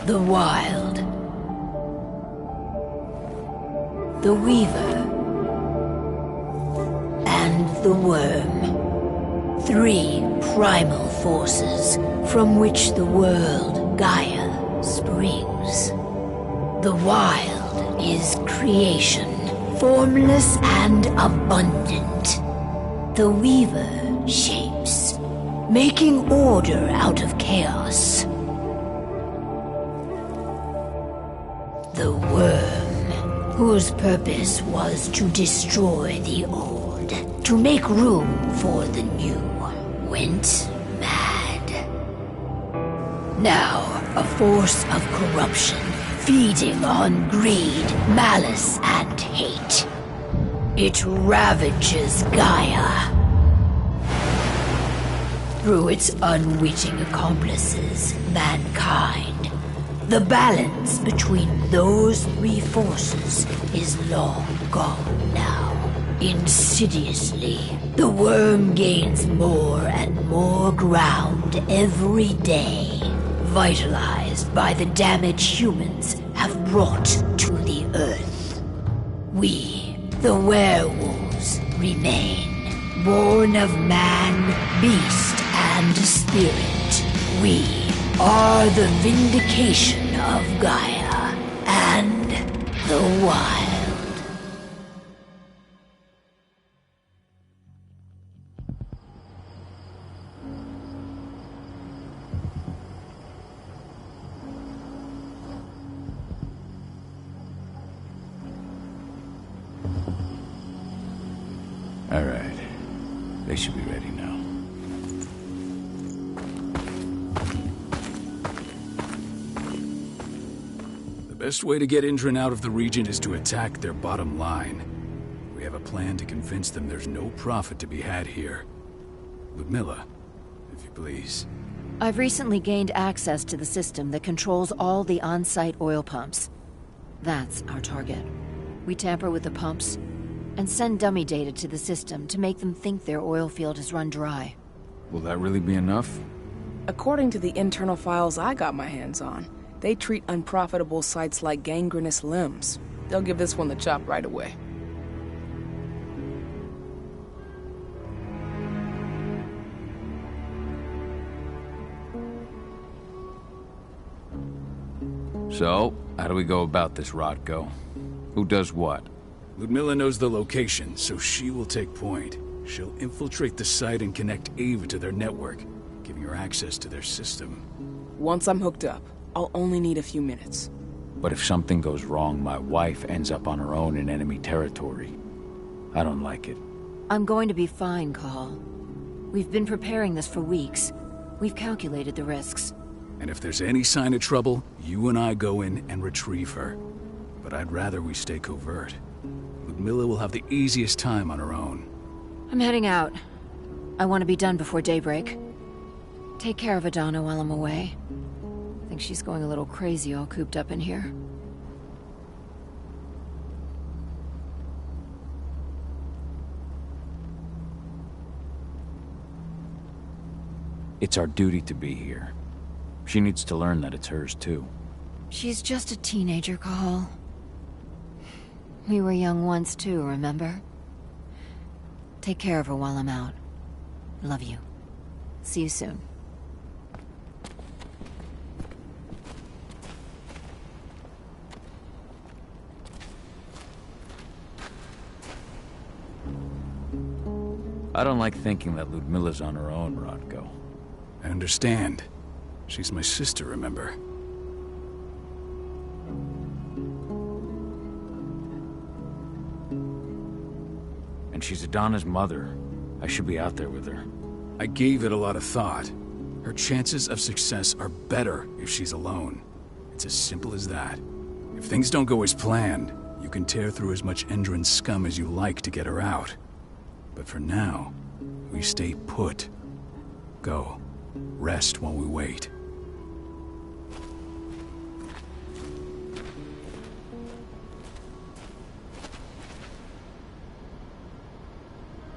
The Wild. The Weaver. And the Worm. 3 primal forces from which the world, Gaia, springs. The Wild is creation, formless and abundant. The Weaver shapes, making order out of chaos. The Worm, whose purpose was to destroy the old, to make room for the new, went mad. Now, a force of corruption, feeding on greed, malice, and hate. It ravages Gaia. Through its unwitting accomplices, mankind, the balance between those 3 forces is long gone now. Insidiously, the Worm gains more and more ground every day, vitalized by the damage humans have brought to the Earth. We, the werewolves, remain, born of man, beast, and spirit. We are the vindication of Gaia and the Wild. All right. They should be ready now. The best way to get Indran out of the region is to attack their bottom line. We have a plan to convince them there's no profit to be had here. Ludmilla, if you please. I've recently gained access to the system that controls all the on-site oil pumps. That's our target. We tamper with the pumps and send dummy data to the system to make them think their oil field has run dry. Will that really be enough? According to the internal files I got my hands on, they treat unprofitable sites like gangrenous limbs. They'll give this one the chop right away. So, how do we go about this, Rodko? Who does what? Ludmilla knows the location, so she will take point. She'll infiltrate the site and connect Ava to their network, giving her access to their system. Once I'm hooked up, I'll only need a few minutes. But if something goes wrong, my wife ends up on her own in enemy territory. I don't like it. I'm going to be fine, Call. We've been preparing this for weeks. We've calculated the risks. And if there's any sign of trouble, you and I go in and retrieve her. But I'd rather we stay covert. Ludmilla will have the easiest time on her own. I'm heading out. I want to be done before daybreak. Take care of Adana while I'm away. I think she's going a little crazy all cooped up in here. It's our duty to be here. She needs to learn that it's hers too. She's just a teenager, Call. We were young once too, remember? Take care of her while I'm out. Love you. See you soon. I don't like thinking that Ludmilla's on her own, Rodko. I understand. She's my sister, remember? And she's Adana's mother. I should be out there with her. I gave it a lot of thought. Her chances of success are better if she's alone. It's as simple as that. If things don't go as planned, you can tear through as much Endron scum as you like to get her out. But for now, we stay put. Go. Rest while we wait.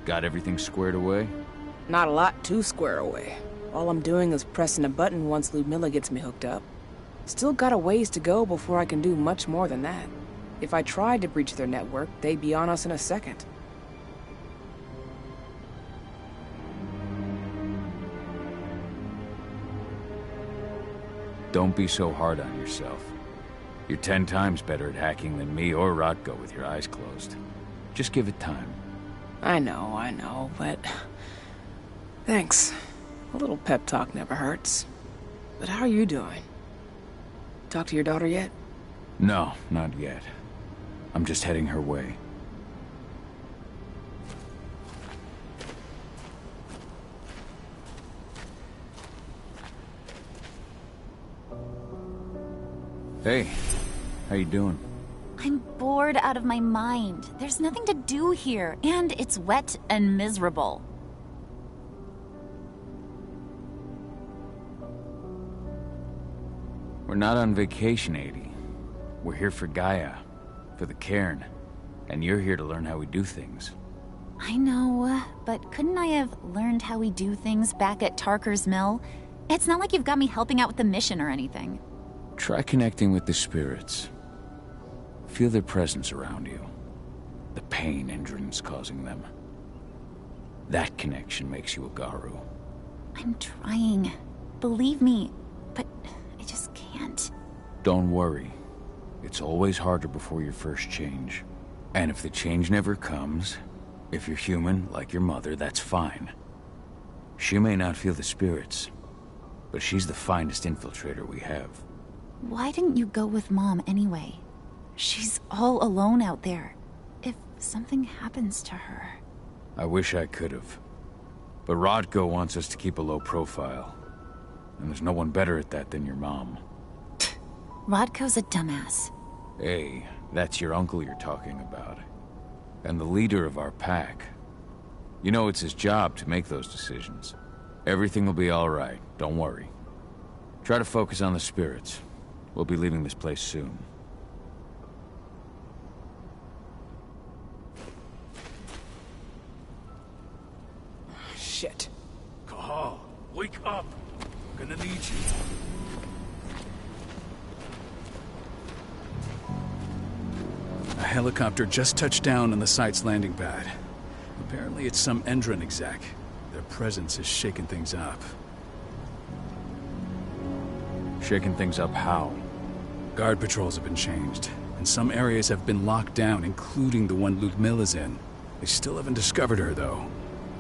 Got everything squared away? Not a lot to square away. All I'm doing is pressing a button once Ludmilla gets me hooked up. Still got a ways to go before I can do much more than that. If I tried to breach their network, they'd be on us in a second. Don't be so hard on yourself. You're 10 times better at hacking than me or Rodko with your eyes closed. Just give it time. I know, but... Thanks. A little pep talk never hurts. But how are you doing? Talk to your daughter yet? No, not yet. I'm just heading her way. Hey, how you doing? I'm bored out of my mind. There's nothing to do here, and it's wet and miserable. We're not on vacation, Adie. We're here for Gaia, for the cairn, and you're here to learn how we do things. I know, but couldn't I have learned how we do things back at Tarker's Mill? It's not like you've got me helping out with the mission or anything. Try connecting with the spirits. Feel their presence around you. The pain Endron's causing them. That connection makes you a Garu. I'm trying. Believe me, but I just can't. Don't worry. It's always harder before your first change. And if the change never comes, if you're human, like your mother, that's fine. She may not feel the spirits, but she's the finest infiltrator we have. Why didn't you go with Mom anyway? She's all alone out there. If something happens to her... I wish I could have. But Rodko wants us to keep a low profile. And there's no one better at that than your mom. Rodko's a dumbass. Hey, that's your uncle you're talking about. And the leader of our pack. You know it's his job to make those decisions. Everything will be all right, don't worry. Try to focus on the spirits. We'll be leaving this place soon. Shit. Cahal, wake up! I'm gonna need you. A helicopter just touched down on the site's landing pad. Apparently it's some Endron exec. Their presence is shaking things up. Shaking things up how? Guard patrols have been changed, and some areas have been locked down, including the one Ludmilla's in. They still haven't discovered her, though.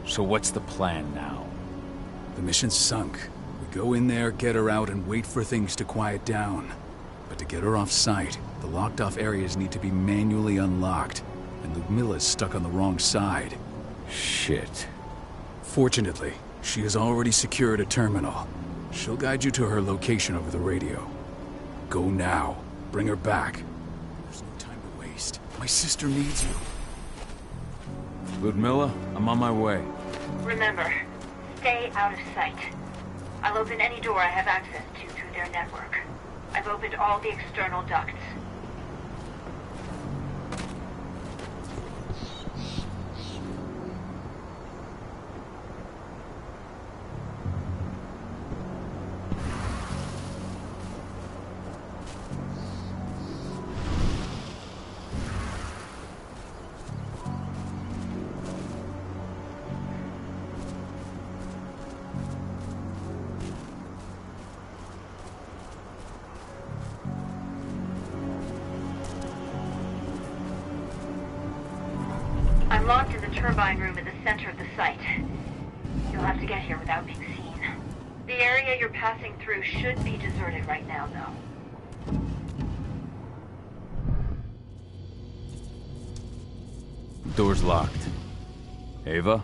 So what's the plan now? The mission's sunk. We go in there, get her out, and wait for things to quiet down. But to get her off site, the locked-off areas need to be manually unlocked, and Ludmilla's stuck on the wrong side. Shit. Fortunately, she has already secured a terminal. She'll guide you to her location over the radio. Go now. Bring her back. There's no time to waste. My sister needs you. Ludmilla, I'm on my way. Remember, stay out of sight. I'll open any door I have access to through their network. I've opened all the external ducts. I'm locked in the turbine room in the center of the site. You'll have to get here without being seen. The area you're passing through should be deserted right now, though. Door's locked. Ava?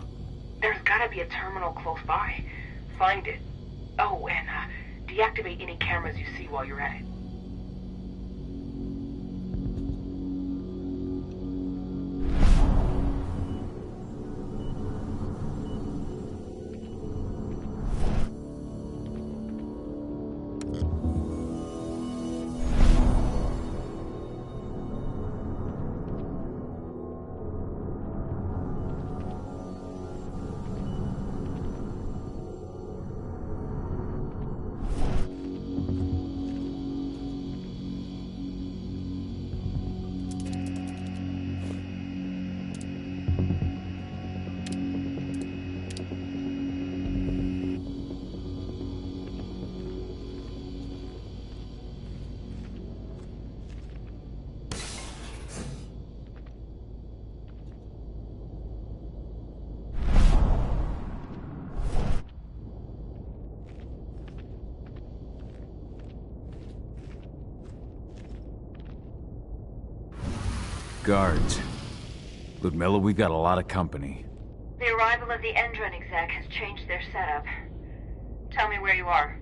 There's gotta be a terminal close by. Find it. Oh, and deactivate any cameras you see while you're at it. Guards. Ludmilla, we've got a lot of company. The arrival of the Endron exec has changed their setup. Tell me where you are.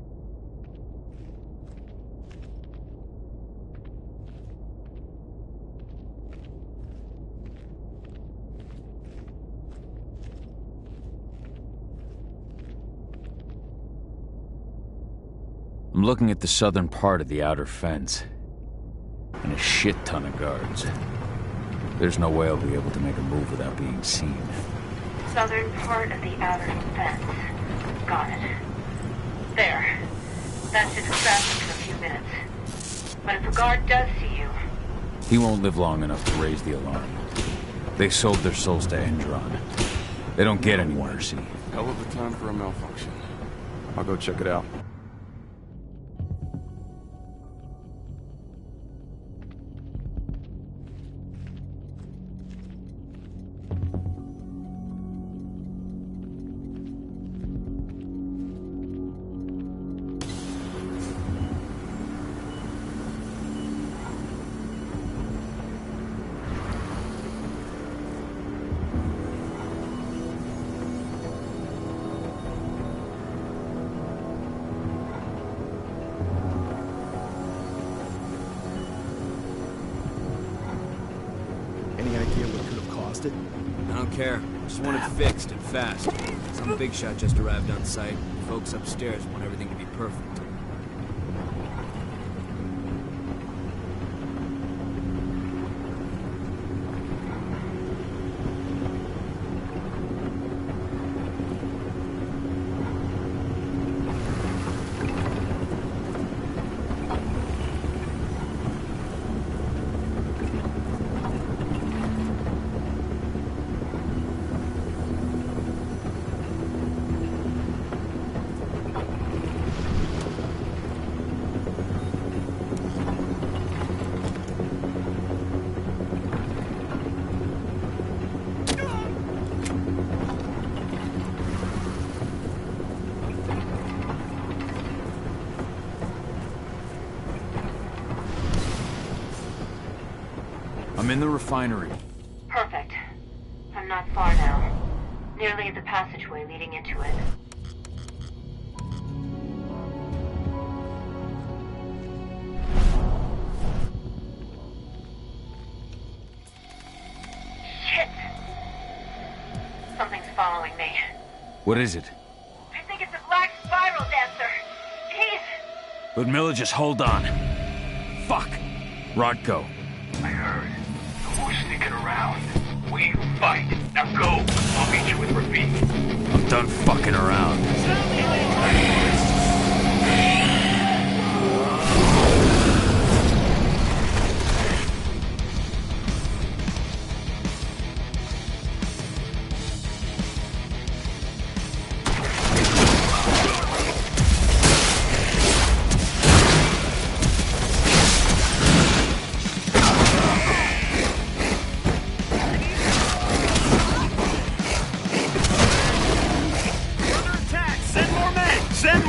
I'm looking at the southern part of the outer fence. And a shit ton of guards. There's no way I'll be able to make a move without being seen. Southern part of the outer fence. Got it. There. That should distract him for a few minutes. But if a guard does see you... He won't live long enough to raise the alarm. They sold their souls to Endron. They don't get any mercy. Hell of a time for a malfunction. I'll go check it out. I don't care. Just want it fixed and fast. Some big shot just arrived on site. Folks upstairs want everything to be perfect. I'm in the refinery. Perfect. I'm not far now. Nearly at the passageway leading into it. Shit! Something's following me. What is it? I think it's a black spiral dancer. He's... Ludmilla, just hold on. Fuck! Rodko. I heard. No more sneaking around. We fight. Now go. I'll meet you with Rafik. I'm done fucking around. Send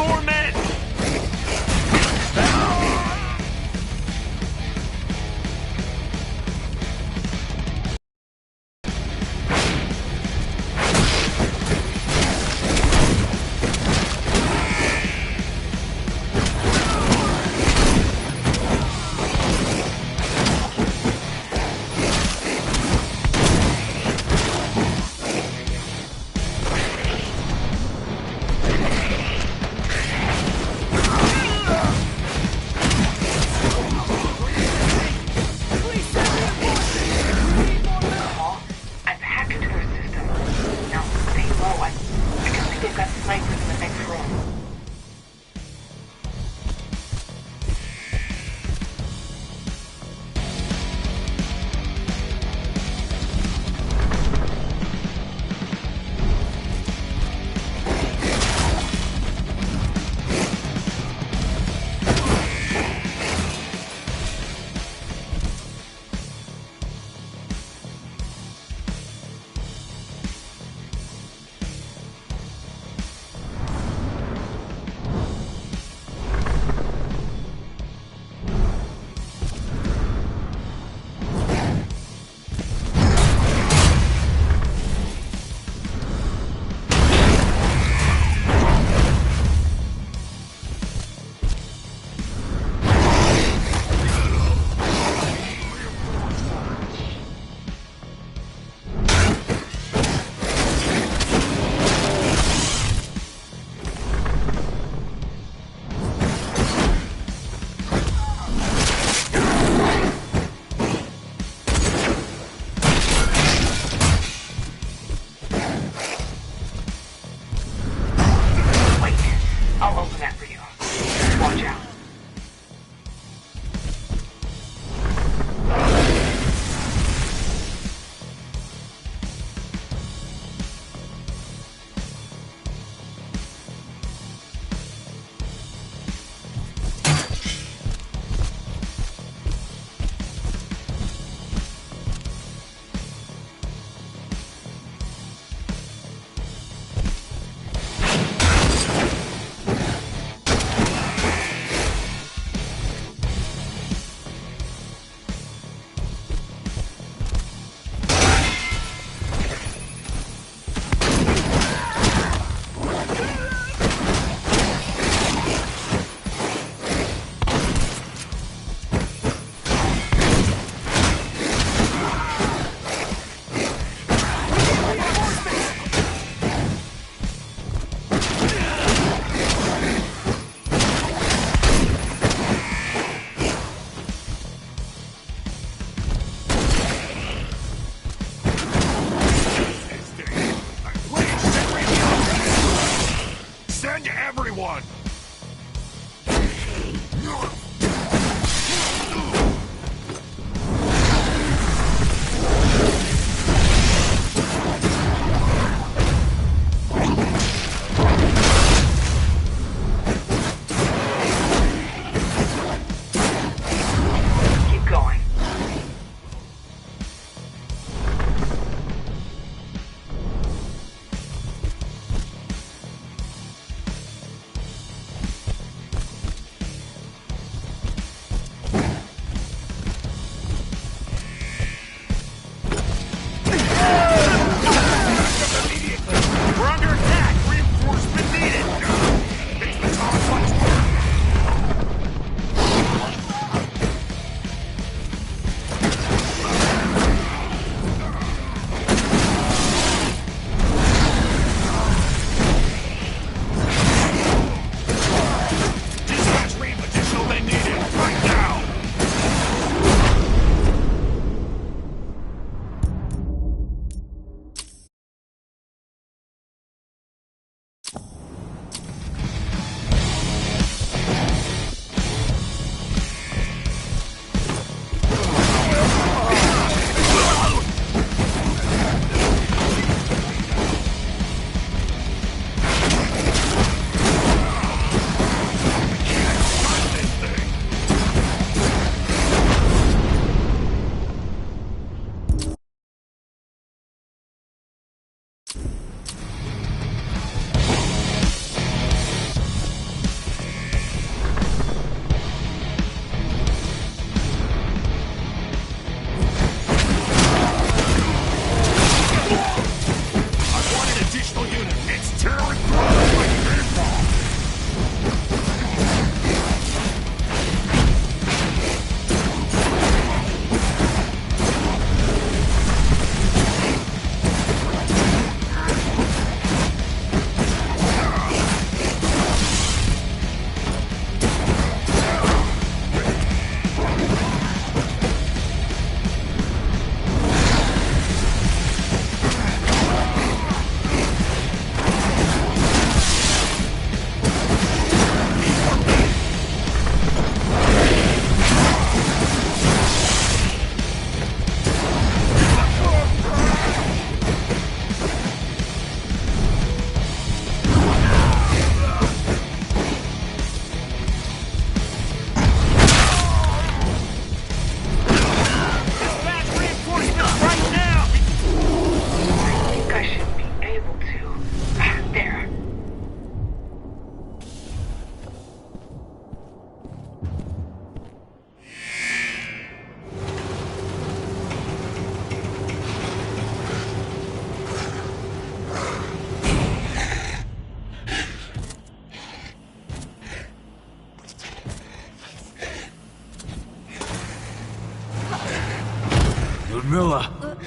Ludmilla!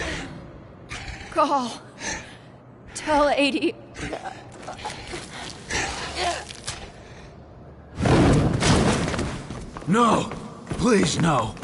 Call. Tell 80. No! Please, no!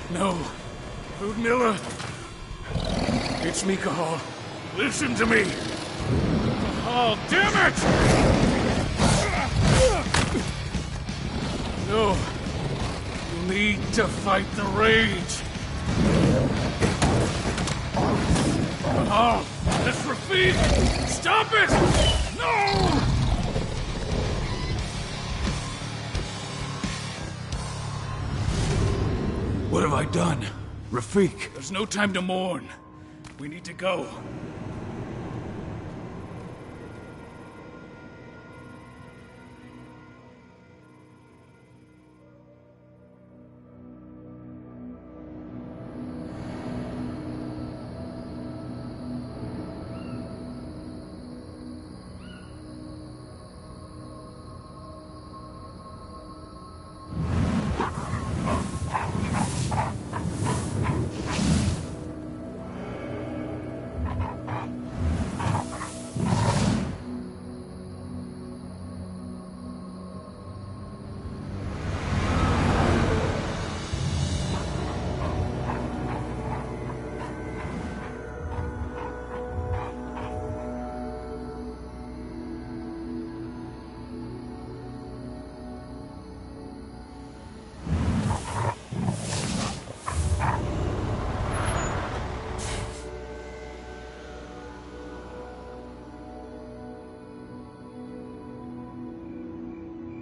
No. Ludmilla. It's me, Cahal. Listen to me. Cahal, damn it! No. You need to fight the rage. Cahal, that's Rafik! Stop it! No! What have I done? Rafik! There's no time to mourn. We need to go.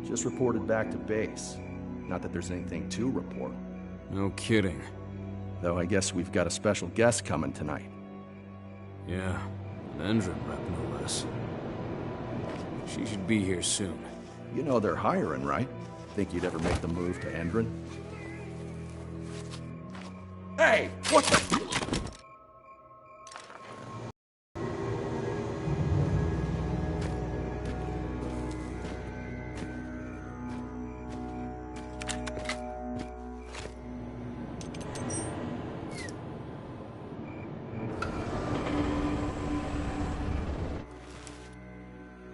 Just reported back to base. Not that there's anything to report. No kidding. Though I guess we've got a special guest coming tonight. Yeah, an Endron rep, no less. She should be here soon. You know they're hiring, right? Think you'd ever make the move to Endron? Hey! What the...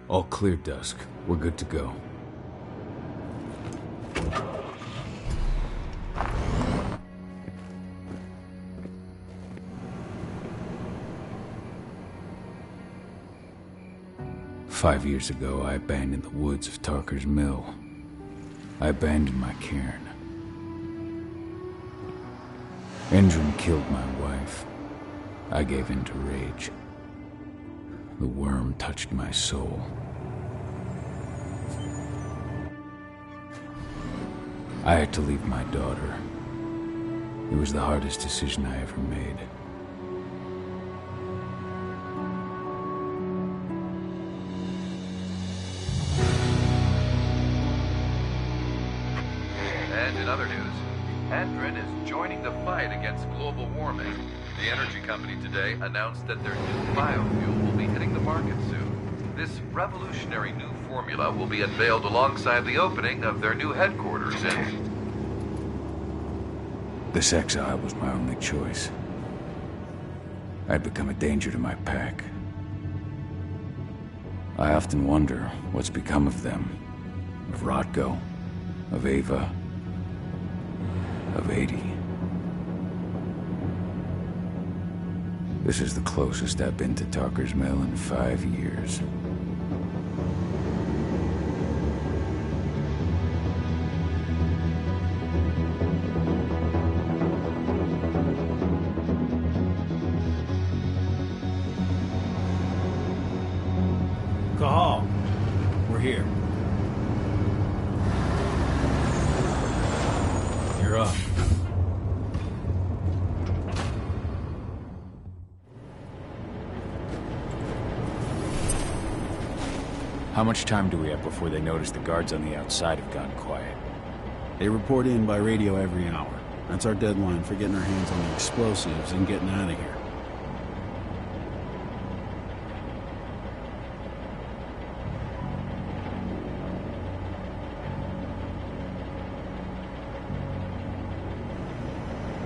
All clear, Dusk. We're good to go. "5 years ago, I abandoned the woods of Tarker's Mill. I abandoned my cairn. Endron killed my wife. I gave in to rage. The worm touched my soul. I had to leave my daughter. It was the hardest decision I ever made. And in other news, Andrin is joining the fight against global warming. The energy company today announced that their new biofuel will be hitting the market soon. This revolutionary new formula will be unveiled alongside the opening of their new headquarters in... This exile was my only choice. I'd become a danger to my pack. I often wonder what's become of them. Of Rotko, of Ava, of 80. This is the closest I've been to Tucker's Mill in 5 years. Cahal, we're here. You're up. How much time do we have before they notice the guards on the outside have gone quiet? They report in by radio every hour. That's our deadline for getting our hands on the explosives and getting out of here.